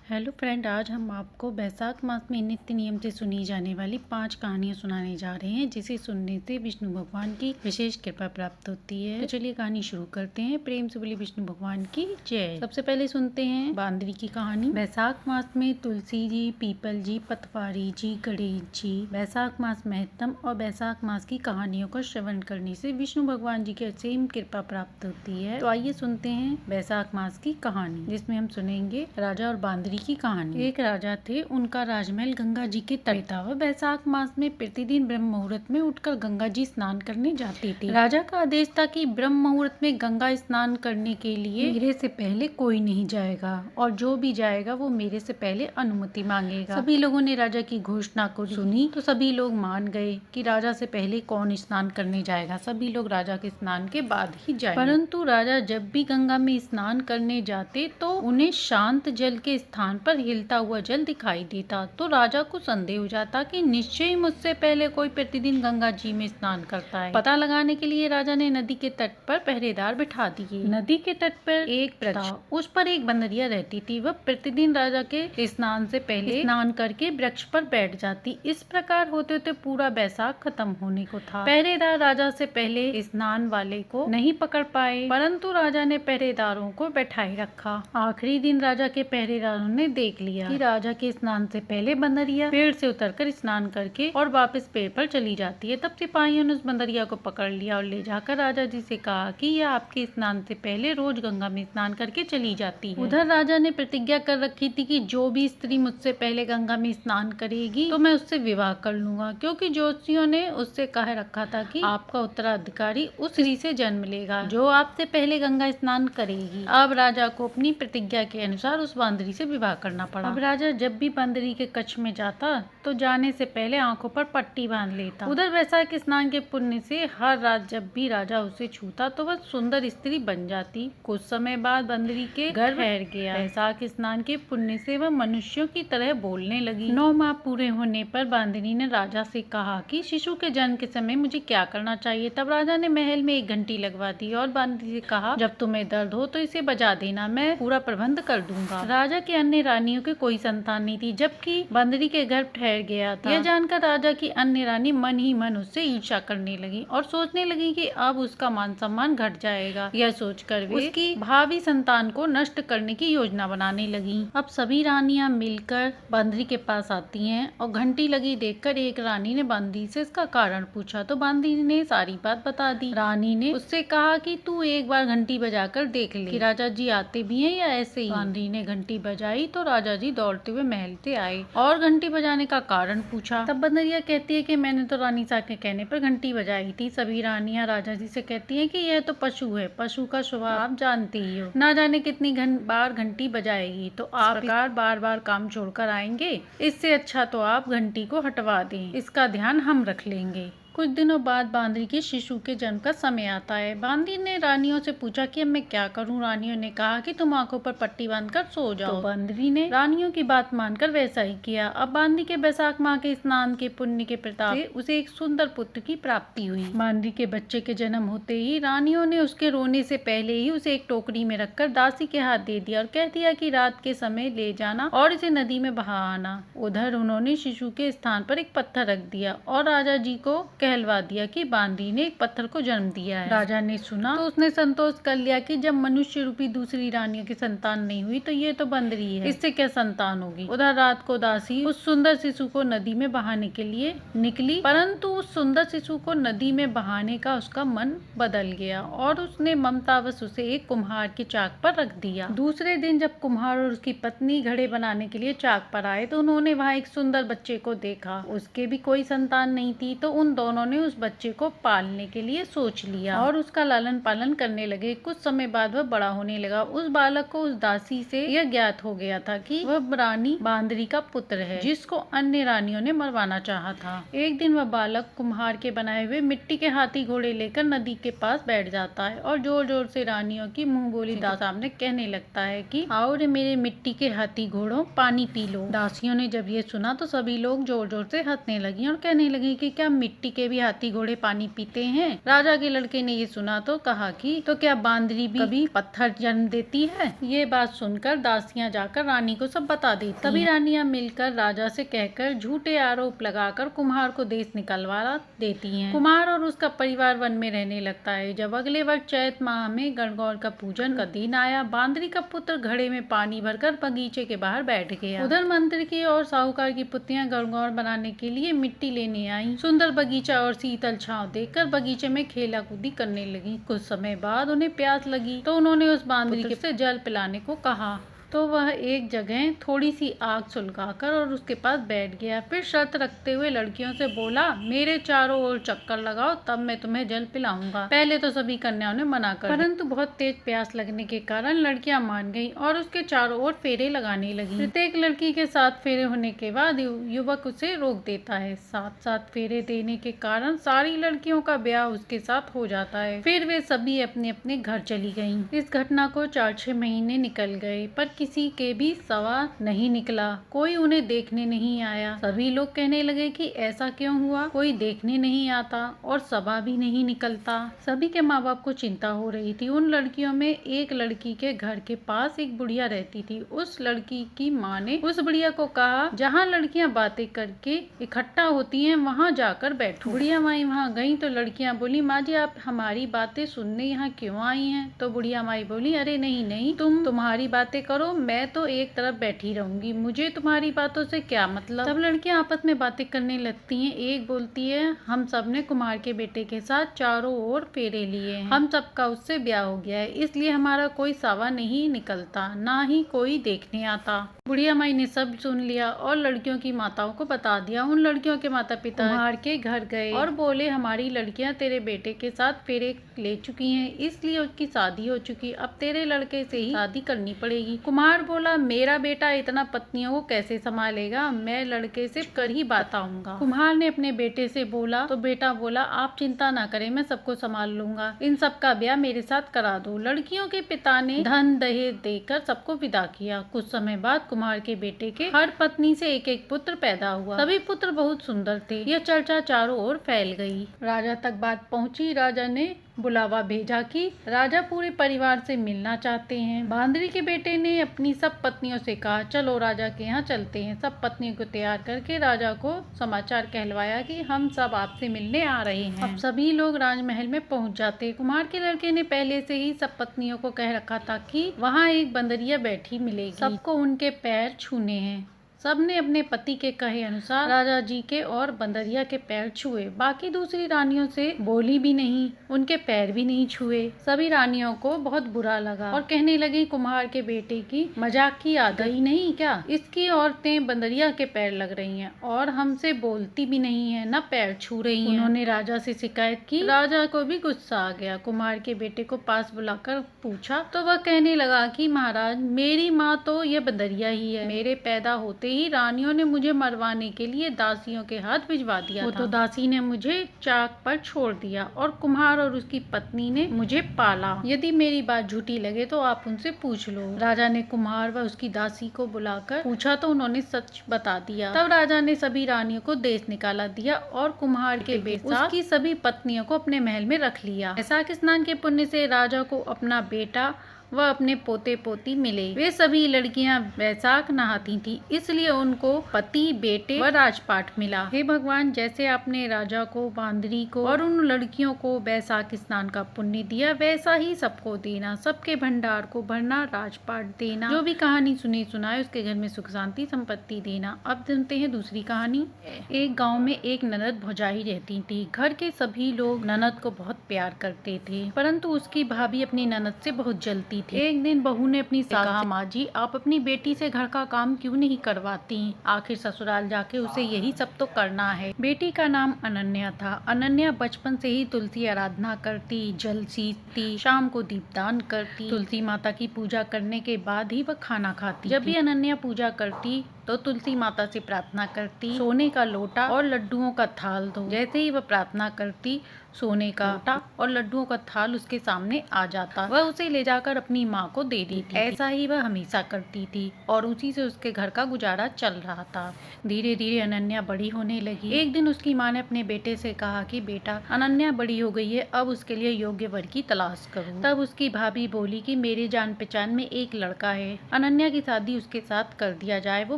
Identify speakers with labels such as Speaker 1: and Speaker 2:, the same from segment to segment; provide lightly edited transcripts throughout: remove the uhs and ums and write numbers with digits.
Speaker 1: Hello friend, आज हम आपको बैसाख मास में नित्य नियम से सुनी जाने वाली 5 कहानियां सुनाने जा रहे हैं, जिसे सुनने से विष्णु भगवान की विशेष कृपा प्राप्त होती है। तो चलिए कहानी शुरू करते हैं। प्रेम से बोली विष्णु भगवान की जय। सबसे पहले सुनते हैं बांदरी की कहानी। बैसाख मास में तुलसी जी, पीपल जी, पतवारी जी, गणेश जी। बैसाख मास महत्तम और बैसाख मास की कहानियों का श्रवण करने से विष्णु भगवान जी की असीम कृपा प्राप्त होती है। तो आइए सुनते हैं बैसाख मास की कहानी, जिसमें हम सुनेंगे राजा और बांदरी की कहानी। एक राजा थे, उनका राजमहल गंगा जी के तट था। वह बैसाख मास में प्रतिदिन ब्रह्म मुहूर्त में उठकर गंगा जी स्नान करने जाते थे। राजा का आदेश था कि ब्रह्म मुहूर्त में गंगा स्नान करने के लिए मेरे से पहले कोई नहीं जाएगा, और जो भी जाएगा वो मेरे से पहले अनुमति मांगेगा। सभी लोगों ने राजा की घोषणा को सुनी तो सभी लोग मान गए कि राजा से पहले कौन स्नान करने जाएगा। सभी लोग राजा के स्नान के बाद ही जाएंगे। परंतु राजा जब भी गंगा में स्नान करने जाते तो उन्हें शांत जल के स्थान पर हिलता हुआ जल दिखाई देता। तो राजा को संदेह हो जाता कि निश्चय ही मुझसे पहले कोई प्रतिदिन गंगा जी में स्नान करता है। पता लगाने के लिए राजा ने नदी के तट पर पहरेदार बिठा दिए। नदी के तट पर एक वृक्ष था, उस पर एक बंदरिया रहती थी। वह प्रतिदिन राजा के स्नान से पहले स्नान करके वृक्ष पर बैठ जाती। इस प्रकार होते होते पूरा बैसाख खत्म होने को था। पहरेदार राजा से पहले स्नान वाले को नहीं पकड़ पाए, परंतु राजा ने पहरेदारों को बैठाए रखा। आखिरी दिन राजा के पहरेदारों ने देख लिया कि राजा के स्नान से पहले बंदरिया पेड़ से उतरकर स्नान करके और वापस पेड़ पर चली जाती है। तब सिपाहियों ने उस बंदरिया को पकड़ लिया और ले जाकर राजा जी से कहा कि यह आपके स्नान से पहले रोज गंगा में स्नान करके चली जाती है। उधर राजा ने प्रतिज्ञा कर रखी थी कि जो भी स्त्री मुझसे पहले गंगा में स्नान करेगी तो मैं उससे विवाह कर लूंगा, क्योंकि ज्योतिषियों ने उससे कह रखा था कि आपका उत्तराधिकारी उस स्त्री से जन्म लेगा जो आपसे पहले गंगा स्नान करेगी। अब राजा को अपनी प्रतिज्ञा के अनुसार उस बांदरी से विवाह करना पड़ा। अब राजा जब भी बांदरी के कक्ष में जाता तो जाने से पहले आंखों पर पट्टी बांध लेता। उधर वैशाख स्नान के पुण्य से हर रात जब भी राजा उसे छूता तो वह सुंदर स्त्री बन जाती। कुछ समय बाद बांदरी के घर ठहर गया। वैशाख स्नान के पुण्य से वह मनुष्यों की तरह बोलने लगी। 9 माह पूरे होने पर बांदरी ने राजा से कहा कि शिशु के जन्म के समय मुझे क्या करना चाहिए। तब राजा ने महल में एक घंटी लगवा दी और बांदरी से कहा, जब तुम्हें दर्द हो तो इसे बजा देना, मैं पूरा प्रबंध कर दूंगा। राजा की अन्य रानियों के कोई संतान नहीं थी, जबकि बांदरी के घर ठहर गया था। यह जानकर राजा की अन्य रानी मन ही मन उससे ईर्ष्या करने लगी और सोचने लगी कि अब उसका मान सम्मान घट जाएगा। यह सोचकर वे उसकी भावी संतान को नष्ट करने की योजना बनाने लगी। अब सभी रानियां मिलकर बांदरी के पास आती हैं और घंटी लगी देखकर एक रानी ने बांदरी से इसका कारण पूछा तो बांदरी ने सारी बात बता दी। रानी ने उससे कहा कि तू एक बार घंटी बजाकर देख ले कि राजा जी आते भी हैं या ऐसे ही। बांदरी ने घंटी बजाई तो राजा जी दौड़ते हुए महल से आए और घंटी बजाने का कारण पूछा। तब बंदरिया कहती है कि मैंने तो रानी साहब के कहने पर घंटी बजाई थी। सभी रानियां राजा जी से कहती हैं कि यह तो पशु है, पशु का स्वभाव आप जानते ही हो, ना जाने कितनी बार घंटी बजाएगी, तो आप प्रकार बार बार काम छोड़कर आएंगे। इससे अच्छा तो आप घंटी को हटवा दें, इसका ध्यान हम रख लेंगे। कुछ दिनों बाद बांदरी के शिशु के जन्म का समय आता है। बांदरी ने रानियों से पूछा कि अब मैं क्या करूं। रानियों ने कहा कि तुम आंखों पर पट्टी बांधकर सो जाओ। तो बांदरी ने रानियों की बात मानकर वैसा ही किया। अब बांदरी के बैसाख माह के स्नान के पुण्य के प्रताप से उसे एक सुंदर पुत्र की प्राप्ति हुई। बांदरी के बच्चे के जन्म होते ही रानियों ने उसके रोने से पहले ही उसे एक टोकरी में रखकर दासी के हाथ दे दिया और कह दिया कि रात के समय ले जाना और इसे नदी में बहा आना। उधर उन्होंने शिशु के स्थान पर एक पत्थर रख दिया और राजा जी को कहलवा दिया कि बांदरी ने एक पत्थर को जन्म दिया है। राजा ने सुना तो उसने संतोष कर लिया कि जब मनुष्य रूपी दूसरी रानियों की संतान नहीं हुई तो ये तो बंदरी है, इससे क्या संतान होगी। उधर रात को दासी उस सुंदर शिशु को नदी में बहाने के लिए निकली, परंतु उस सुंदर शिशु को नदी में बहाने का उसका मन बदल गया और उसने ममतावश उसे एक कुम्हार के चाक पर रख दिया। दूसरे दिन जब कुम्हार और उसकी पत्नी घड़े बनाने के लिए चाक पर आए तो उन्होंने वहाँ एक सुंदर बच्चे को देखा। उसके भी कोई संतान नहीं थी, तो उन दोनों ने उस बच्चे को पालने के लिए सोच लिया और उसका लालन पालन करने लगे। कुछ समय बाद वह बड़ा होने लगा। उस बालक को उस दासी से यह ज्ञात हो गया था कि वह रानी बांदरी का पुत्र है, जिसको अन्य रानियों ने मरवाना चाहा था। एक दिन वह बालक कुम्हार के बनाए हुए मिट्टी के हाथी घोड़े लेकर नदी के पास बैठ जाता है और जोर जोर से रानियों की मुंह बोली दासी सामने कहने लगता है कि आओ रे मेरे मिट्टी के हाथी घोड़ों, पानी पी लो। दासियों ने जब ये सुना तो सभी लोग जोर जोर से हंसने लगी और कहने लगी कि क्या मिट्टी के भी हाथी घोड़े पानी पीते हैं। राजा के लड़के ने ये सुना तो कहा कि तो क्या बांदरी भी कभी पत्थर जन्म देती है। ये बात सुनकर दासियां जाकर रानी को सब बता देती तभी रानियां मिलकर राजा से कहकर झूठे आरोप लगाकर कुम्हार को देश निकलवा देती हैं। कुम्हार और उसका परिवार वन में रहने लगता है। जब अगले वर्ष चैत माह में गणगौर का पूजन का दिन आया, बांदरी का पुत्र घड़े में पानी भरकर बगीचे के बाहर बैठ गया। उधर मंत्री की और साहूकार की पुत्रियां गणगौर बनाने के लिए मिट्टी लेने आई। सुंदर बगीचा और शीतल छांव देखकर बगीचे में खेला कूदी करने लगी। कुछ समय बाद उन्हें प्यास लगी तो उन्होंने उस बांदरी के से जल पिलाने को कहा तो वह एक जगह थोड़ी सी आग सुलगाकर और उसके पास बैठ गया। फिर शर्त रखते हुए लड़कियों से बोला, मेरे चारों ओर चक्कर लगाओ तब मैं तुम्हें जल पिलाऊंगा। पहले तो सभी कन्याओं ने मना कर परंतु बहुत तेज प्यास लगने के कारण लड़कियां मान गईं और उसके चारों ओर फेरे लगाने लगी। प्रत्येक लड़की के 7 फेरे होने के बाद युवक उसे रोक देता है। 7 फेरे देने के कारण सारी लड़कियों का ब्याह उसके साथ हो जाता है। फिर वे सभी अपने अपने घर चली गयी। इस घटना को 4-6 महीने निकल गए पर किसी के भी सवा नहीं निकला। कोई उन्हें देखने नहीं आया। सभी लोग कहने लगे कि ऐसा क्यों हुआ, कोई देखने नहीं आता और सभा भी नहीं निकलता। सभी के माँ बाप को चिंता हो रही थी। उन लड़कियों में एक लड़की के घर के पास एक बुढ़िया रहती थी। उस लड़की की माँ ने उस बुढ़िया को कहा, जहाँ लड़कियाँ बातें करके इकट्ठा होती हैं वहाँ जाकर बैठो। बुढ़िया माई वहाँ गई तो लड़कियाँ बोली, माँ जी आप हमारी बातें सुनने यहाँ क्यों आई हैं? तो बुढ़िया माई बोली, अरे नहीं नहीं, तुम तुम्हारी बातें करो, मैं तो एक तरफ बैठी रहूंगी, मुझे तुम्हारी बातों से क्या मतलब। तब लड़कियां आपस में बातें करने लगती हैं। एक बोलती है, हम सब ने कुम्हार के बेटे के साथ चारों ओर फेरे लिए हैं, हम सबका उससे ब्याह हो गया है, इसलिए हमारा कोई सावा नहीं निकलता, ना ही कोई देखने आता। बुढ़िया माई ने सब सुन लिया और लड़कियों की माताओं को बता दिया। उन लड़कियों के माता पिता कुम्हार के घर गए और बोले, हमारी लड़कियां तेरे बेटे के साथ फेरे ले चुकी हैं, इसलिए उसकी शादी हो चुकी, अब तेरे लड़के से ही शादी करनी पड़ेगी। कुम्हार बोला, मेरा बेटा इतना पत्नियों को कैसे संभालेगा, मैं लड़के से कर ही बात आऊंगा। कुम्हार ने अपने बेटे से बोला तो बेटा बोला, आप चिंता ना करें, मैं सबको संभाल लूंगा, इन सबका ब्याह मेरे साथ करा दो। लड़कियों के पिता ने धन दहेज देकर सबको विदा किया। कुछ समय बाद कुम्हार के बेटे के हर पत्नी से एक एक पुत्र पैदा हुआ। सभी पुत्र बहुत सुंदर थे। यह चर्चा चारों ओर फैल गई। राजा तक बात पहुंची। राजा ने बुलावा भेजा कि राजा पूरे परिवार से मिलना चाहते हैं। बांदरी के बेटे ने अपनी सब पत्नियों से कहा, चलो राजा के यहाँ चलते हैं। सब पत्नियों को तैयार करके राजा को समाचार कहलवाया कि हम सब आपसे मिलने आ रहे हैं। अब सभी लोग राजमहल में पहुंच जाते। कुम्हार के लड़के ने पहले से ही सब पत्नियों को कह रखा था कि वहाँ एक बंदरिया बैठी मिलेगी, सबको उनके पैर छूने हैं। सबने अपने पति के कहे अनुसार राजा जी के और बंदरिया के पैर छुए। बाकी दूसरी रानियों से बोली भी नहीं, उनके पैर भी नहीं छुए। सभी रानियों को बहुत बुरा लगा और कहने लगी, कुम्हार के बेटे की मजाक की आदत ही नहीं क्या, इसकी औरतें बंदरिया के पैर लग रही हैं और हमसे बोलती भी नहीं है, न पैर छू रही हैं। उन्होंने राजा से शिकायत की। राजा को भी गुस्सा आ गया। कुम्हार के बेटे को पास बुलाकर पूछा तो वह कहने लगा कि महाराज, मेरी माँ तो ये बंदरिया ही है। मेरे पैदा होते ही रानियों ने मुझे मरवाने के लिए दासियों के हाथ भिजवा दिया था। तो दासी ने मुझे चाक पर छोड़ दिया और कुम्हार और उसकी पत्नी ने मुझे पाला। यदि मेरी बात झूठी लगे तो आप उनसे पूछ लो। राजा ने कुम्हार व उसकी दासी को बुलाकर पूछा तो उन्होंने सच बता दिया। तब राजा ने सभी रानियों को देश निकाला दिया और कुम्हार के बेटे उसकी सभी पत्नियों को अपने महल में रख लिया। वैशाख स्नान के पुण्य से राजा को अपना बेटा वह अपने पोते पोती मिले। वे सभी लड़कियां वैशाख नहाती थी, इसलिए उनको पति, बेटे व राजपाट मिला। हे भगवान, जैसे आपने राजा को, बांदरी को और उन लड़कियों को वैशाख स्नान का पुण्य दिया, वैसा ही सबको देना। सबके भंडार को भरना, राजपाट देना। जो भी कहानी सुनी सुनाए उसके घर में सुख शांति संपत्ति देना। अब सुनते हैं दूसरी कहानी। एक गाँव में एक ननद भौजाई रहती थी। घर के सभी लोग ननद को बहुत प्यार करते थे, परंतु उसकी भाभी अपनी ननद से बहुत जलती थी। एक दिन बहू ने अपनी सास से कहा, माँ जी आप अपनी बेटी से घर का काम क्यों नहीं करवाती? आखिर ससुराल जाके उसे यही सब तो करना है। बेटी का नाम अनन्या था। अनन्या बचपन से ही तुलसी आराधना करती, जल सींचती, शाम को दीपदान करती। तुलसी माता की पूजा करने के बाद ही वह खाना खाती। जब भी अनन्या पूजा करती तो तुलसी माता से प्रार्थना करती, सोने का लोटा और लड्डुओं का थाल दो। जैसे ही वह प्रार्थना करती, सोने का लोटा और लड्डुओं का थाल उसके सामने आ जाता। वह उसे ले जाकर अपनी माँ को दे देती। ऐसा ही वह हमेशा करती थी और उसी से उसके घर का गुजारा चल रहा था। धीरे धीरे अनन्या बड़ी होने लगी। एक दिन उसकी माँ ने अपने बेटे से कहा कि बेटा, अनन्या बड़ी हो गई है, अब उसके लिए योग्य वर की तलाश करो। तब उसकी भाभी बोली कि मेरे जान पहचान में एक लड़का है, अनन्या की शादी उसके साथ कर दिया जाए, वो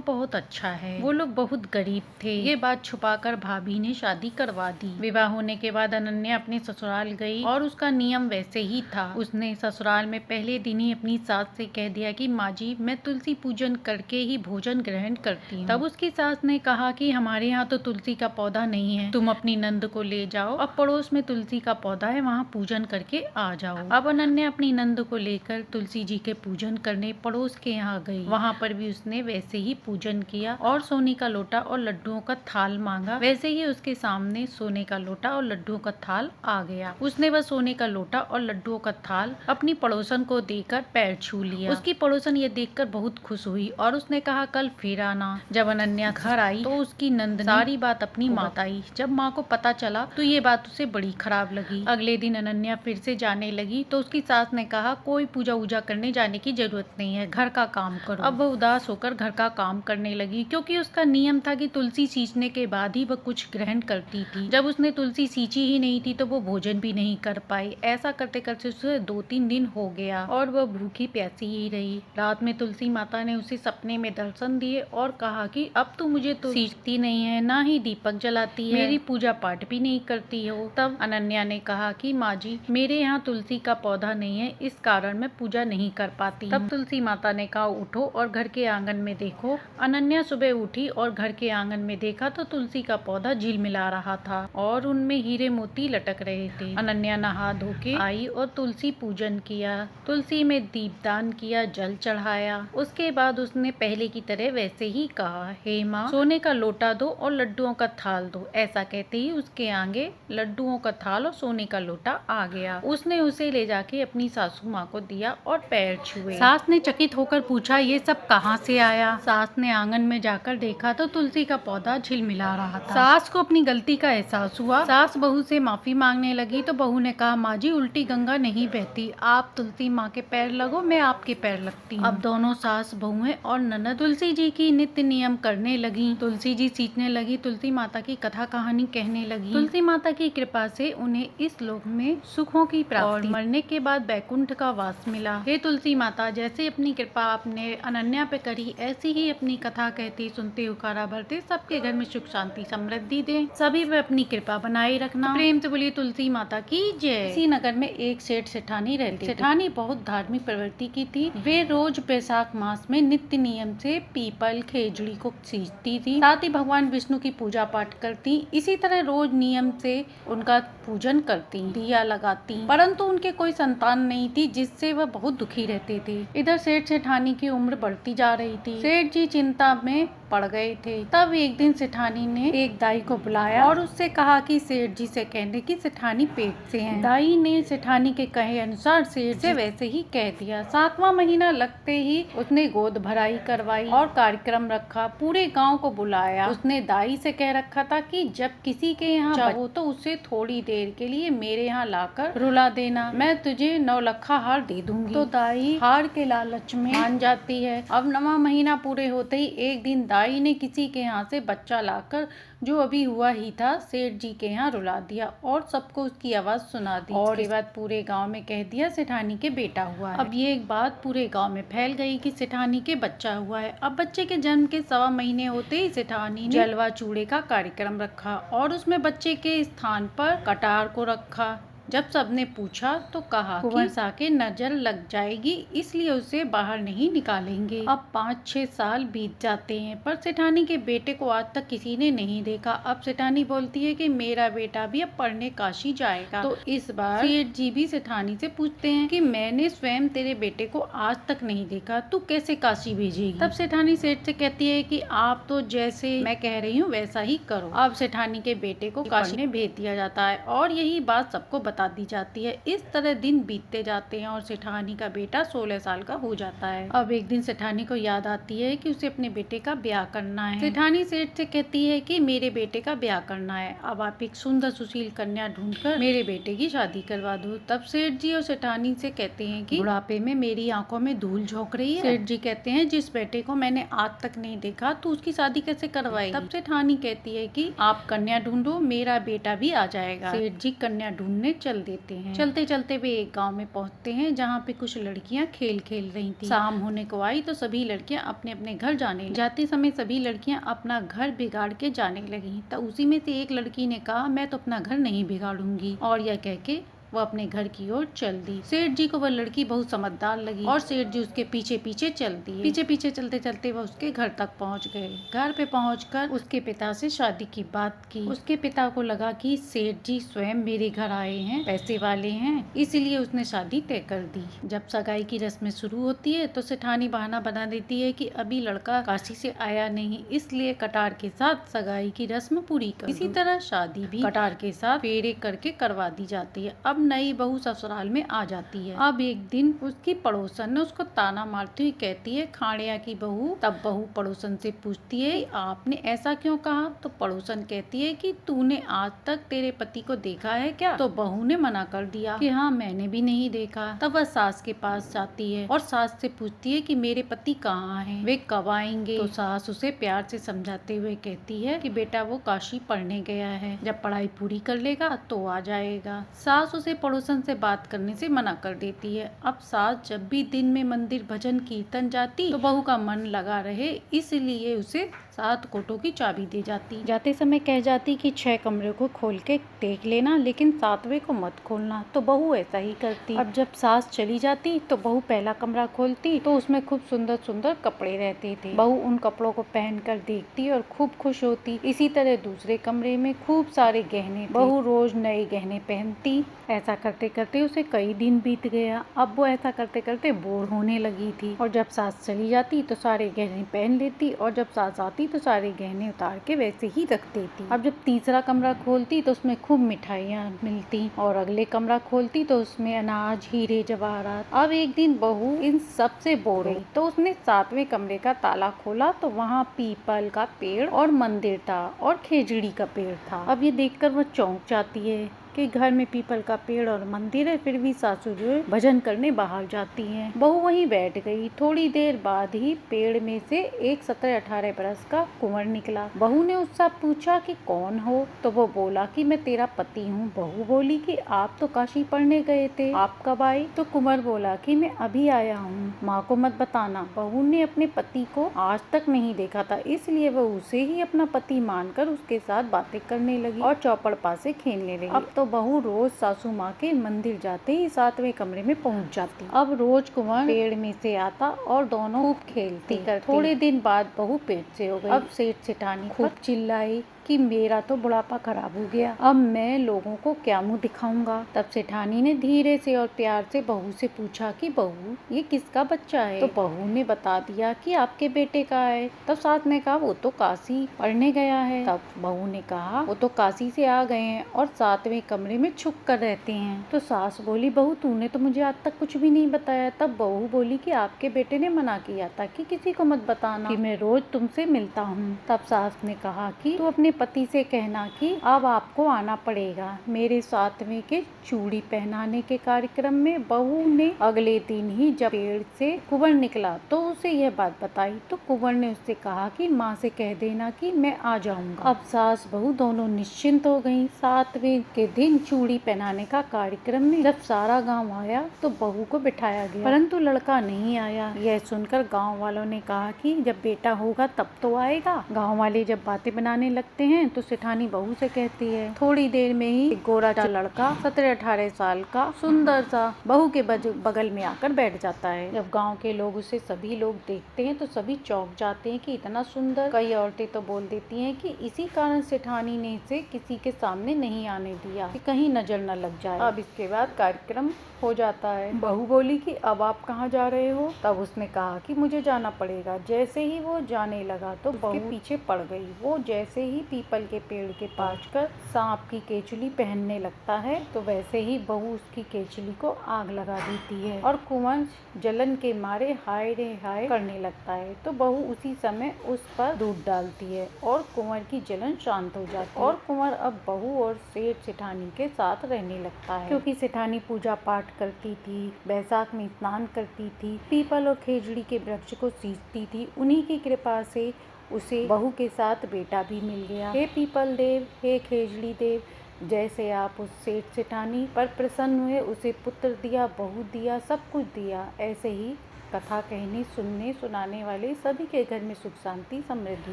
Speaker 1: बहुत अच्छा है। वो लोग बहुत गरीब थे। ये बात छुपाकर भाभी ने शादी करवा दी। विवाह होने के बाद अनन्या अपने ससुराल गई और उसका नियम वैसे ही था। उसने ससुराल में पहले दिन ही अपनी सास से कह दिया कि माँ जी, मैं तुलसी पूजन करके ही भोजन ग्रहण करती हूँ। तब उसकी सास ने कहा कि हमारे यहाँ तो तुलसी का पौधा नहीं है, तुम अपनी नंद को ले जाओ और पड़ोस में तुलसी का पौधा है, वहाँ पूजन करके आ जाओ। अब अनन्या अपनी नंद को लेकर तुलसी जी के पूजन करने पड़ोस के यहाँ गई। वहाँ पर भी उसने वैसे ही पूजन किया और सोने का लोटा और लड्डुओं का थाल मांगा। वैसे ही उसके सामने सोने का लोटा और लड्डुओं का थाल आ गया। उसने वह सोने का लोटा और लड्डुओं का थाल अपनी पड़ोसन को देकर पैर छू लिया। उसकी पड़ोसन ये देखकर बहुत खुश हुई और उसने कहा कल फिर आना। जब अनन्या घर आई तो उसकी नंद सारी बात अपनी माँ बताई। जब माँ को पता चला तो ये बात उसे बड़ी खराब लगी। अगले दिन अनन्या फिर से जाने लगी तो उसकी सास ने कहा कोई पूजा वूजा करने जाने की जरूरत नहीं है, घर का काम करो। अब वह उदास होकर घर का काम करने लगी, क्योंकि उसका नियम था कि तुलसी सींचने के बाद ही वह कुछ ग्रहण करती थी। जब उसने तुलसी सींची ही नहीं थी तो वो भोजन भी नहीं कर पाई। ऐसा करते करते उसे 2-3 दिन हो गया और वह भूखी प्यासी ही रही। रात में तुलसी माता ने उसे सपने में दर्शन दिए और कहा कि अब तू मुझे तो सींचती नहीं है, ना ही दीपक जलाती है, मेरी पूजा पाठ भी नहीं करती हो। तब अनन्या ने कहा कि माँ जी, मेरे यहाँ तुलसी का पौधा नहीं है, इस कारण मैं पूजा नहीं कर पाती। तब तुलसी माता ने कहा उठो और घर के आंगन में देखो। अनन्या सुबह उठी और घर के आंगन में देखा तो तुलसी का पौधा झिलमिला रहा था और उनमें हीरे मोती लटक रहे थे। अनन्या नहा धो के आई और तुलसी पूजन किया, तुलसी में दीपदान किया, जल चढ़ाया। उसके बाद उसने पहले की तरह वैसे ही कहा, हे माँ, सोने का लोटा दो और लड्डुओं का थाल दो। ऐसा कहते ही उसके आगे लड्डुओं का थाल और सोने का लोटा आ गया। उसने उसे ले जाके अपनी सासू माँ को दिया और पैर छुए। सास ने चकित होकर पूछा, ये सब कहाँ से आया? सास ने आंगन में जाकर देखा तो तुलसी का पौधा झिलमिला रहा था। सास को अपनी गलती का एहसास हुआ। सास बहू से माफी मांगने लगी तो बहू ने कहा, माँ जी, उल्टी गंगा नहीं बहती, आप तुलसी माँ के पैर लगो, मैं आपके पैर लगती हूँ। अब दोनों सास बहुएं और ननद तुलसी जी की नित्य नियम करने लगी। तुलसी जी सींचने लगी, तुलसी माता की कथा कहानी कहने लगी। तुलसी माता की कृपा से उन्हें इस लोक में सुखों की प्राप्ति, मरने के बाद बैकुंठ का वास मिला। हे तुलसी माता, जैसे अपनी कृपा आपने अनन्या पे करी, ऐसी ही अपनी कथा कहती सुनते उखाड़ा भरते सबके घर में सुख शांति समृद्धि दे, सभी पे अपनी कृपा बनाए रखना। प्रेम से बोलिए तुलसी माता की जय। इसी नगर में एक सेठ सेठानी रहती। सेठानी बहुत धार्मिक प्रवृत्ति की थी। वे रोज बैसाख मास में नित्य नियम से पीपल खेजड़ी को सींचती थी, साथ ही भगवान विष्णु की पूजा पाठ करती। इसी तरह रोज नियम से उनका पूजन करती, दिया लगाती, परंतु उनके कोई संतान नहीं थी, जिससे वह बहुत दुखी रहते थे। इधर सेठ सेठानी की उम्र बढ़ती जा रही थी। सेठ जी चिंता में पड़ गए थे। तब एक दिन सेठानी ने एक दाई को बुलाया और उससे कहा कि सेठ जी से कहने की सेठानी पेट से हैं। दाई ने सेठानी के कहे अनुसार सेठ से वैसे ही कह दिया। 7वां महीना लगते ही उसने गोद भराई करवाई और कार्यक्रम रखा, पूरे गांव को बुलाया। उसने दाई से कह रखा था कि जब किसी के यहाँ चाहो तो उसे थोड़ी देर के लिए मेरे यहाँ लाकर रुला देना, मैं तुझे 9 लखा हार दे दूंगी। तो दाई हार के लालच में मान जाती है। अब 9वां महीना पूरे होते ही एक दिन दाई ने किसी के यहाँ से बच्चा लाकर, जो अभी हुआ ही था, सेठ जी के यहाँ रुला दिया और सबको उसकी आवाज सुना दी। और इसके बाद पूरे गांव में कह दिया सेठानी के बेटा हुआ है। अब ये एक बात पूरे गांव में फैल गई कि सेठानी के बच्चा हुआ है। अब बच्चे के जन्म के 1.25 महीने होते ही सेठानी ने जलवा चूड़े का कार्यक्रम रखा और उसमें बच्चे के स्थान पर कटार को रखा। जब सबने पूछा तो कहा कुंवर साहब के नजर लग जाएगी, इसलिए उसे बाहर नहीं निकालेंगे। अब 5-6 साल बीत जाते हैं पर सेठानी के बेटे को आज तक किसी ने नहीं देखा। अब सेठानी बोलती है कि मेरा बेटा भी अब पढ़ने काशी जाएगा। तो इस बार सेठ जी भी सेठानी से पूछते हैं कि मैंने स्वयं तेरे बेटे को आज तक नहीं देखा, तू कैसे काशी भेजेगी? तब सेठानी सेठ से कहती है कि आप तो जैसे मैं कह रही हूँ वैसा ही करो। अब सेठानी के बेटे को काशी में भेज दिया जाता है और यही बात सबको बता दी जाती है। इस तरह दिन बीतते जाते हैं और सेठानी का बेटा 16 साल का हो जाता है। अब एक दिन सेठानी को याद आती है कि उसे अपने बेटे का ब्याह करना है। सेठानी सेठ से कहती है कि मेरे बेटे का ब्याह करना है, अब आप एक सुंदर सुशील कन्या ढूंढकर मेरे बेटे की शादी करवा दो। तब सेठ जी और सेठानी से कहते हैं कि बुढ़ापे में मेरी आंखों में धूल झोंक रही है। सेठ जी कहते हैं जिस बेटे को मैंने आज तक नहीं देखा तो उसकी शादी कैसे करवाएगी। तब सेठानी कहती है कि आप कन्या ढूंढो, मेरा बेटा भी आ जाएगा। सेठ जी कन्या ढूंढने चल देते हैं। चलते चलते वे एक गाँव में पहुँचते हैं जहाँ पे कुछ लड़कियाँ खेल खेल रही थी। शाम होने को आई तो सभी लड़कियाँ अपने अपने घर जाते समय सभी लड़कियाँ अपना घर बिगाड़ के जाने लगी। तो उसी में से एक लड़की ने कहा मैं तो अपना घर नहीं बिगाड़ूंगी, और यह कह के वो अपने घर की ओर चल दी। सेठ जी को वह लड़की बहुत समझदार लगी और सेठ जी उसके पीछे पीछे चल दिए। पीछे पीछे चलते चलते वह उसके घर तक पहुंच गए। घर पे पहुंचकर उसके पिता से शादी की बात की। उसके पिता को लगा कि सेठ जी स्वयं मेरे घर आए हैं, पैसे वाले हैं, इसलिए उसने शादी तय कर दी। जब सगाई की रस्में शुरू होती है तो सेठानी बहाना बना देती है कि अभी लड़का काशी से आया नहीं, इसलिए कटार के साथ सगाई की रस्म पूरी कर। इसी तरह शादी भी कटार के साथ फेरे करके करवा दी जाती है। अब नई बहू ससुराल में आ जाती है। अब एक दिन उसकी पड़ोसन ने उसको ताना मारती हुई कहती है खाड़िया की बहू। तब बहू पड़ोसन से पूछती है आपने ऐसा क्यों कहा। तो पड़ोसन कहती है कि तूने आज तक तेरे पति को देखा है क्या। तो बहू ने मना कर दिया कि हाँ मैंने भी नहीं देखा। तब वह सास के पास जाती है और सास से पूछती है कि मेरे पति कहाँ हैं, वे कब आएंगे। तो सास उसे प्यार से समझाते हुए कहती है कि बेटा वो काशी पढ़ने गया है, जब पढ़ाई पूरी कर लेगा तो आ जाएगा। सास उसे पड़ोसन से बात करने से मना कर देती है। अब सास जब भी दिन में मंदिर भजन कीर्तन जाती तो बहू का मन लगा रहे, इसलिए उसे 7 कोठों की चाबी दे जाती। जाते समय कह जाती कि 6 कमरे को खोल के देख लेना, लेकिन 7वें को मत खोलना। तो बहू ऐसा ही करती। अब जब सास चली जाती तो बहू पहला कमरा खोलती तो उसमें खूब सुंदर सुंदर कपड़े रहते थे। बहू उन कपड़ों को पहनकर देखती और खूब खुश होती। इसी तरह दूसरे कमरे में खूब सारे गहने थे। बहू रोज नए गहने पहनती। ऐसा करते करते उसे कई दिन बीत गया। अब वो ऐसा करते करते बोर होने लगी थी और जब सास चली जाती तो सारे गहने पहन लेती और जब सास आती तो सारे गहने उतार के वैसे ही रख देती। अब जब तीसरा कमरा खोलती तो उसमें खूब मिठाइयाँ मिलती और अगले कमरा खोलती तो उसमें अनाज, हीरे, जवाहरात। अब एक दिन बहू इन सब से बोर हुई तो उसने 7वें कमरे का ताला खोला तो वहाँ पीपल का पेड़ और मंदिर था और खेजड़ी का पेड़ था। अब ये देखकर वह चौंक जाती है कि घर में पीपल का पेड़ और मंदिर है, फिर भी सासू जो है भजन करने बाहर जाती हैं। बहू वहीं बैठ गई। थोड़ी देर बाद ही पेड़ में से एक 17-18 बरस का कुंवर निकला। बहू ने उससे पूछा कि कौन हो। तो वो बोला कि मैं तेरा पति हूँ। बहू बोली कि आप तो काशी पढ़ने गए थे, आप कब आए। तो कुंवर बोला कि मैं अभी आया हूँ, माँ को मत बताना। बहू ने अपने पति को आज तक नहीं देखा था, इसलिए वह उसे ही अपना पति मानकर उसके साथ बातें करने लगी और चौपड़ पासे खेलने लगी। अब तो बहू रोज सासू माँ के मंदिर जाते ही 7वें कमरे में पहुँच जाती। अब रोज कुंवर पेड़ में से आता और दोनों खूब खेलते। थोड़े दिन बाद बहू पेट से हो गई। अब सेठ सेठानी खूब चिल्लाई कि मेरा तो बुढ़ापा खराब हो गया, अब मैं लोगों को क्या मुंह दिखाऊंगा। तब सेठानी ने धीरे से और प्यार से बहू से पूछा कि बहू ये किसका बच्चा है। तो बहू ने बता दिया कि आपके बेटे का है। तब सास ने कहा वो तो काशी पढ़ने गया है। तब बहू ने कहा वो तो काशी से आ गए हैं और 7वें कमरे में छुप कर रहते हैं। तो सास बोली बहू तूने तो मुझे आज तक कुछ भी नहीं बताया। तब बहू बोली कि आपके बेटे ने मना किया था कि किसी को मत बताना कि मैं रोज तुमसे मिलता हूँ। तब सास ने कहा कि तू अपने पति से कहना कि अब आपको आना पड़ेगा मेरे 7वें के चूड़ी पहनाने के कार्यक्रम में। बहू ने अगले दिन ही जब पेड़ से कुंवर निकला तो उसे यह बात बताई। तो कुंवर ने उससे कहा कि माँ से कह देना कि मैं आ जाऊंगा। अब सास बहू दोनों निश्चिंत हो गयी। 7वें के दिन चूड़ी पहनाने का कार्यक्रम में जब सारा गाँव आया तो बहू को बिठाया गया, परंतु लड़का नहीं आया। यह सुनकर गाँव वालों ने कहा कि जब बेटा होगा तब तो आएगा। गाँव वाले जब बातें बनाने लगते हैं तो सेठानी बहू से कहती है। थोड़ी देर में ही एक गोरा सा लड़का 17-18 साल का सुंदर सा बहू के बगल में आकर बैठ जाता है। जब गांव के लोग उसे सभी लोग देखते हैं तो सभी चौंक जाते हैं कि इतना सुंदर। कई औरतें तो बोल देती हैं कि इसी कारण सेठानी ने इसे किसी के सामने नहीं आने दिया कि कहीं नजर न लग जाए। अब इसके बाद कार्यक्रम हो जाता है। बहू बोली कि अब आप कहाँ जा रहे हो। तब उसने कहा कि मुझे जाना पड़ेगा। जैसे ही वो जाने लगा तो बहू पीछे पड़ गई। वो जैसे ही पीपल के पेड़ के पास कर सांप की केचुली पहनने लगता है तो वैसे ही बहू उसकी केचुली को आग लगा देती है और कुंवर जलन के मारे हाय रे हाय करने लगता है। तो बहू उसी समय उस पर दूध डालती है और कुंवर की जलन शांत हो जाती है और कुंवर अब बहू और सेठ सेठानी के साथ रहने लगता है। क्योंकि सेठानी पूजा पाठ करती थी, बैसाख में स्नान करती थी, पीपल और खेजड़ी के वृक्ष को सींचती थी, उन्हीं की कृपा से उसे बहू के साथ बेटा भी मिल गया। हे पीपल देव, हे खेजड़ी देव, जैसे आप उस सेठ सेठानी पर प्रसन्न हुए, उसे पुत्र दिया, बहू दिया, सब कुछ दिया, ऐसे ही कथा कहने सुनने सुनाने वाले सभी के घर में सुख शांति समृद्धि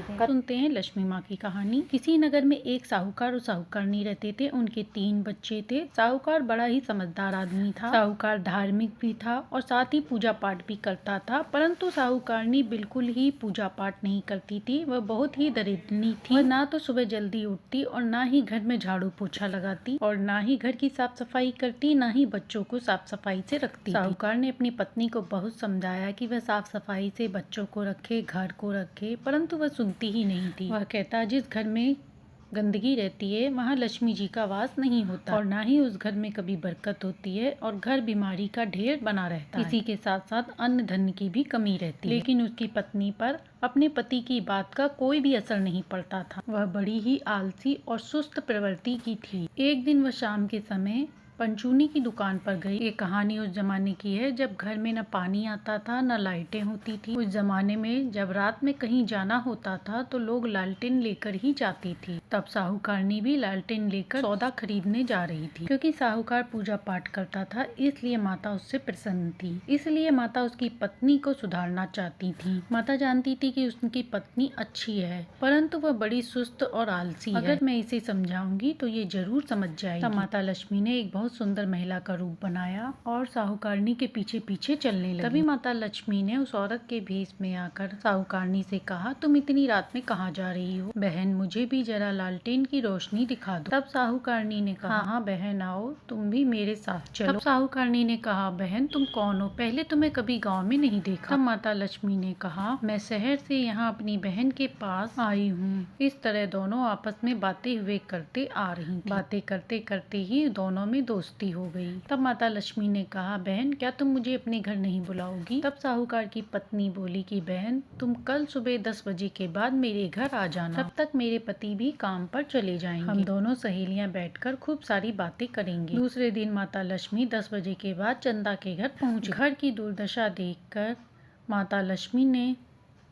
Speaker 1: दें। सुनते हैं लक्ष्मी माँ की कहानी। किसी नगर में एक साहूकार और साहूकारनी रहते थे। उनके 3 बच्चे थे। साहूकार बड़ा ही समझदार आदमी था। साहूकार धार्मिक भी था और साथ ही पूजा पाठ भी करता था, परंतु साहूकारनी बिल्कुल ही पूजा पाठ नहीं करती थी। वह बहुत ही दरिद्रनी थी। वह ना तो सुबह जल्दी उठती और ना ही घर में झाड़ू पोछा लगाती और ना ही घर की साफ सफाई करती, ना ही बच्चों को साफ सफाई से रखती। साहूकार ने अपनी पत्नी को बहुत समझाया कि वह साफ सफाई से बच्चों को रखे, घर को रखे, परंतु वह सुनती ही नहीं थी। वह कहता, जिस घर में गंदगी रहती है वहाँ लक्ष्मी जी का वास नहीं होता और ना ही उस घर में कभी बरकत होती है और घर बीमारी का ढेर बना रहता है। इसी के साथ साथ अन्न धन की भी कमी रहती है। लेकिन उसकी पत्नी पर अपने पति की बात का कोई भी असर नहीं पड़ता था। वह बड़ी ही आलसी और सुस्त प्रवृत्ति की थी। एक दिन वह शाम के समय पंचूनी की दुकान पर गई। ये कहानी उस जमाने की है जब घर में न पानी आता था, न लाइटें होती थी। उस जमाने में जब रात में कहीं जाना होता था तो लोग लालटेन लेकर ही जाती थी। तब साहूकारनी भी लालटेन लेकर सौदा खरीदने जा रही थी। क्योंकि साहूकार पूजा पाठ करता था, इसलिए माता उससे प्रसन्न थी। इसलिए माता उसकी पत्नी को सुधारना चाहती थी। माता जानती थी कि उसकी पत्नी अच्छी है, परंतु वह बड़ी सुस्त और आलसी है। अगर मैं इसे समझाऊंगी तो ये जरूर समझ जाएगी। तब माता लक्ष्मी ने एक बहुत सुंदर महिला का रूप बनाया और साहूकारनी के पीछे पीछे चलने लगी। तभी माता लक्ष्मी ने उस औरत के भेष में आकर साहूकारनी से कहा, तुम इतनी रात में कहाँ जा रही हो? बहन, मुझे भी जरा लालटेन की रोशनी दिखा दो। तब साहूकारनी ने कहा, हाँ बहन आओ, तुम भी मेरे साथ चलो। तब साहूकारनी ने कहा, बहन तुम कौन हो? पहले तुम्हें कभी गाँव में नहीं देखा। तब माता लक्ष्मी ने कहा, मैं शहर से यहाँ अपनी बहन के पास आई हूँ। इस तरह दोनों आपस में बातें हुए करते आ रही थी। बातें करते करते ही दोनों में दोस्ती हो गई। तब माता लक्ष्मी ने कहा, बहन क्या तुम मुझे अपने घर नहीं बुलाओगी? तब साहूकार की पत्नी बोली कि बहन तुम कल सुबह 10 बजे के बाद मेरे घर आ जाना। तब तक मेरे पति भी काम पर चले जाएंगे। हम दोनों सहेलियां बैठकर खूब सारी बातें करेंगे। दूसरे दिन माता लक्ष्मी 10 बजे के बाद चंदा के घर पहुंची। घर की दुर्दशा देखकर माता लक्ष्मी ने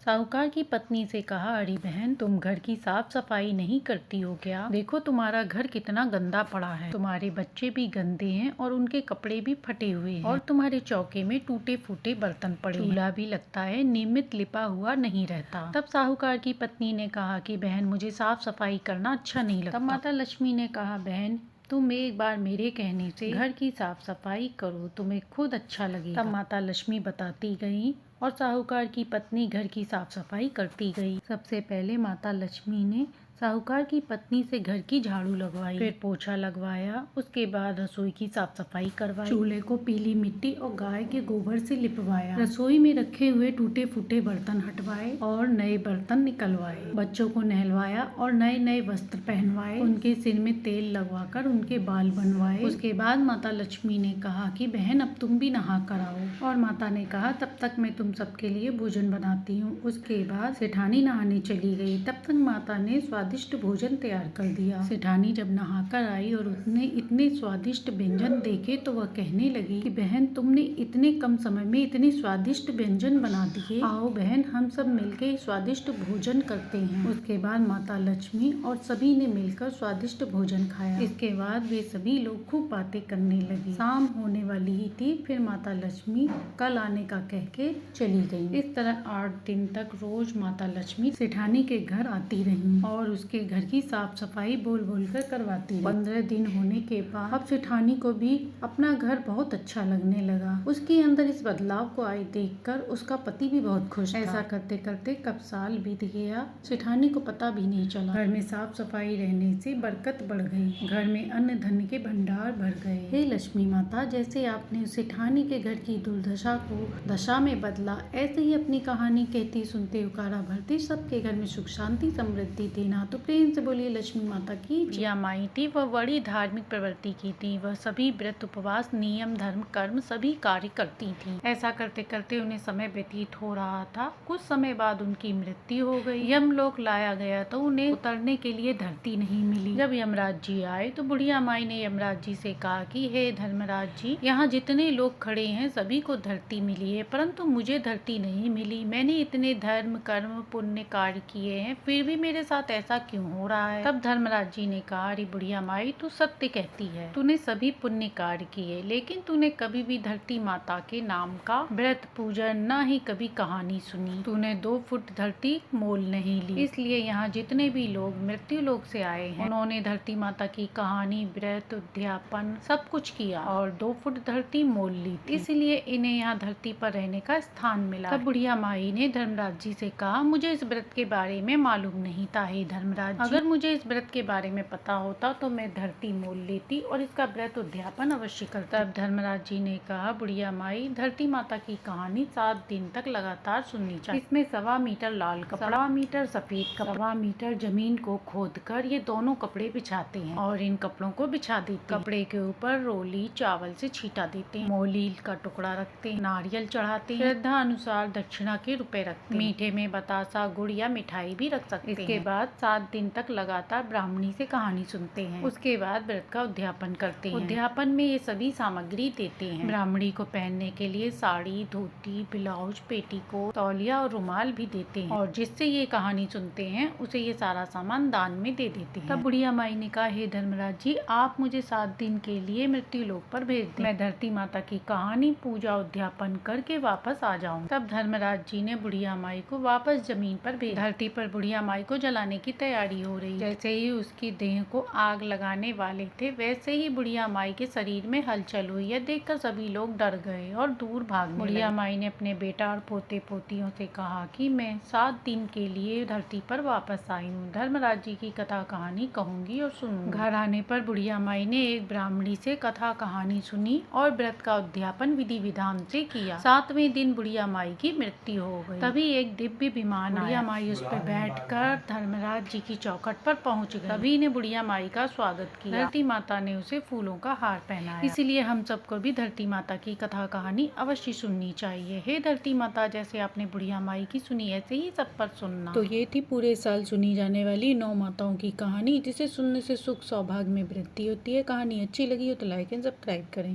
Speaker 1: साहूकार की पत्नी से कहा, अरे बहन तुम घर की साफ सफाई नहीं करती हो क्या? देखो तुम्हारा घर कितना गंदा पड़ा है। तुम्हारे बच्चे भी गंदे हैं और उनके कपड़े भी फटे हुए हैं और तुम्हारे चौके में टूटे फूटे बर्तन पड़े। चूल्हा भी लगता है नियमित लिपा हुआ नहीं रहता। तब साहूकार की पत्नी ने कहा कि बहन मुझे साफ सफाई करना अच्छा नहीं लगता। तब माता लक्ष्मी ने कहा, बहन तुम एक बार मेरे कहने से घर की साफ सफाई करो, तुम्हें खुद अच्छा लगेगा। तब माता लक्ष्मी बताती गई और साहूकार की पत्नी घर की साफ सफाई करती गई। सबसे पहले माता लक्ष्मी ने साहूकार की पत्नी से घर की झाड़ू लगवाई, फिर पोछा लगवाया, उसके बाद रसोई की साफ सफाई करवाई, चूल्हे को पीली मिट्टी और गाय के गोबर से लिपवाया, रसोई में रखे हुए टूटे फूटे बर्तन हटवाए और नए बर्तन निकलवाए, बच्चों को नहलवाया और नए नए वस्त्र पहनवाए, उनके सिर में तेल लगवाकर उनके बाल बनवाए। उसके बाद माता लक्ष्मी ने कहा कि बहन अब तुम भी नहा कर आओ। और माता ने कहा, तब तक मैं तुम सबके लिए भोजन बनाती हूँ। उसके बाद सेठानी नहाने चली गई। तब तक माता ने स्वादिष्ट भोजन तैयार कर दिया। सेठानी जब नहाकर आई और उसने इतने स्वादिष्ट व्यंजन देखे तो वह कहने लगी कि बहन तुमने इतने कम समय में इतने स्वादिष्ट व्यंजन बना दिए। आओ बहन हम सब मिलकर स्वादिष्ट भोजन करते हैं। उसके बाद माता लक्ष्मी और सभी ने मिलकर स्वादिष्ट भोजन खाया। इसके बाद वे सभी लोग खूब बातें करने लगी। शाम होने वाली ही थी, फिर माता लक्ष्मी कल आने का कह के चली गई। इस तरह 8 दिन तक रोज माता लक्ष्मी सेठानी के घर आती रही और उसके घर की साफ सफाई बोल बोल कर करवाती रही। 15 दिन होने के बाद अब सेठानी को भी अपना घर बहुत अच्छा लगने लगा। उसके अंदर इस बदलाव को आए देखकर उसका पति भी बहुत खुश था। ऐसा करते करते कब साल बीत गया, सेठानी को पता भी नहीं चला। घर में साफ सफाई रहने से बरकत बढ़ गई, घर में अन्न धन के भंडार भर गए। हे लक्ष्मी माता, जैसे आपने सेठानी के घर की दुर्दशा को दशा में बदला, ऐसे ही अपनी कहानी कहती सुनते उकारा भरते सबके घर में सुख शांति समृद्धि देना तो प्रेम से बोलिए लक्ष्मी माता की। बुढ़िया माई थी, वह बड़ी धार्मिक प्रवृत्ति की थी। वह सभी व्रत उपवास नियम धर्म कर्म सभी कार्य करती थी। ऐसा करते करते उन्हें समय व्यतीत हो रहा था। कुछ समय बाद उनकी मृत्यु हो गई। यमलोक लाया गया तो उन्हें उतरने के लिए धरती नहीं मिली। जब यमराज जी आए तो बुढ़िया माई ने यमराज जी से कहा कि हे धर्मराज जी, यहाँ जितने लोग खड़े हैं सभी को धरती मिली है, परंतु मुझे धरती नहीं मिली। मैंने इतने धर्म कर्म पुण्य कार्य किए हैं, फिर भी मेरे साथ ऐसा क्यों हो रहा है। तब धर्मराज जी ने कहा, अरे बुढ़िया माई, तू सत्य कहती है। तूने सभी पुण्य कार्य किए, लेकिन तूने कभी भी धरती माता के नाम का व्रत पूजन न ही कभी कहानी सुनी। तूने 2 फुट धरती मोल नहीं ली। इसलिए यहाँ जितने भी लोग मृत्यु लोक से आए हैं, उन्होंने धरती माता की कहानी व्रत उद्यापन सब कुछ किया और 2 फुट धरती मोल ली थी। इसलिए इन्हें यहाँ धरती पर रहने का स्थान मिला। तब बुढ़िया माई ने धर्मराज जी से कहा, मुझे इस व्रत के बारे में मालूम नहीं था। हे धर्मराज जी, अगर मुझे इस व्रत के बारे में पता होता तो मैं धरती मोल लेती और इसका व्रत उद्यापन अवश्य करता। तब धर्मराज जी ने कहा, बुढ़िया माई, धरती माता की कहानी 7 दिन तक लगातार सुननी चाहिए। इसमें 1.25 मीटर लाल कपड़ा, 1.25 मीटर सफेद कपड़ा, 1.25 मीटर जमीन को खोद कर ये दोनों कपड़े बिछाते हैं और इन कपड़ों को बिछा देते हैं। कपड़े के ऊपर रोली चावल से छीटा देते हैं, मोली का टुकड़ा रखते हैं, नारियल चढ़ाते हैं, श्रद्धा अनुसार दक्षिणा के रुपए रखते हैं, मीठे में बतासा गुड़ या मिठाई भी रख सकते हैं। इसके बाद 7 दिन तक लगातार ब्राह्मणी से कहानी सुनते हैं। उसके बाद व्रत का उद्यापन करते हैं। उद्यापन में ये सभी सामग्री देते हैं। ब्राह्मणी को पहनने के लिए साड़ी, धोती, ब्लाउज, पेटीकोट, तौलिया और रुमाल भी देते हैं और जिससे ये कहानी सुनते हैं उसे ये सारा सामान दान में दे देते हैं। तब बुढ़िया माई ने कहा, हे धर्मराज जी, आप मुझे 7 दिन के लिए मृत्यु लोक पर भेज दें। मैं धरती माता की कहानी पूजा उद्यापन करके वापस आ जाऊँ। तब धर्मराज जी ने बुढ़िया माई को वापस जमीन पर भेज। धरती पर बुढ़िया माई को जलाने की तैयारी हो रही। जैसे ही उसकी देह को आग लगाने वाले थे, वैसे ही बुढ़िया माई के शरीर में हलचल हुई। यह देखकर सभी लोग डर गए और दूर भागने लगे। बुढ़िया माई ने अपने बेटा और पोते पोतियों से कहा कि मैं 7 दिन के लिए धरती पर वापस आई हूँ। धर्मराज जी की कथा कहानी कहूंगी और सुनूंगी। घर आने पर बुढ़िया माई ने एक ब्राह्मणी से कथा कहानी सुनी और व्रत का उद्यापन विधि विधान से किया। 7वें दिन बुढ़िया माई की मृत्यु हो गई। तभी एक दिव्य विमान आया। बुढ़िया माई उस पर बैठकर धर्मराज जी की चौखट पर पहुंच गई। सभी ने बुढ़िया माई का स्वागत किया। धरती माता ने उसे फूलों का हार पहनाया। इसीलिए हम सबको भी धरती माता की कथा कहानी अवश्य सुननी चाहिए। हे धरती माता, जैसे आपने बुढ़िया माई की सुनी, ऐसे ही सब पर सुनना। तो ये थी पूरे साल सुनी जाने वाली 9 माताओं की कहानी, जिसे सुनने से सुख सौभाग्य में वृद्धि होती है। कहानी अच्छी लगी हो तो लाइक एंड सब्सक्राइब करें।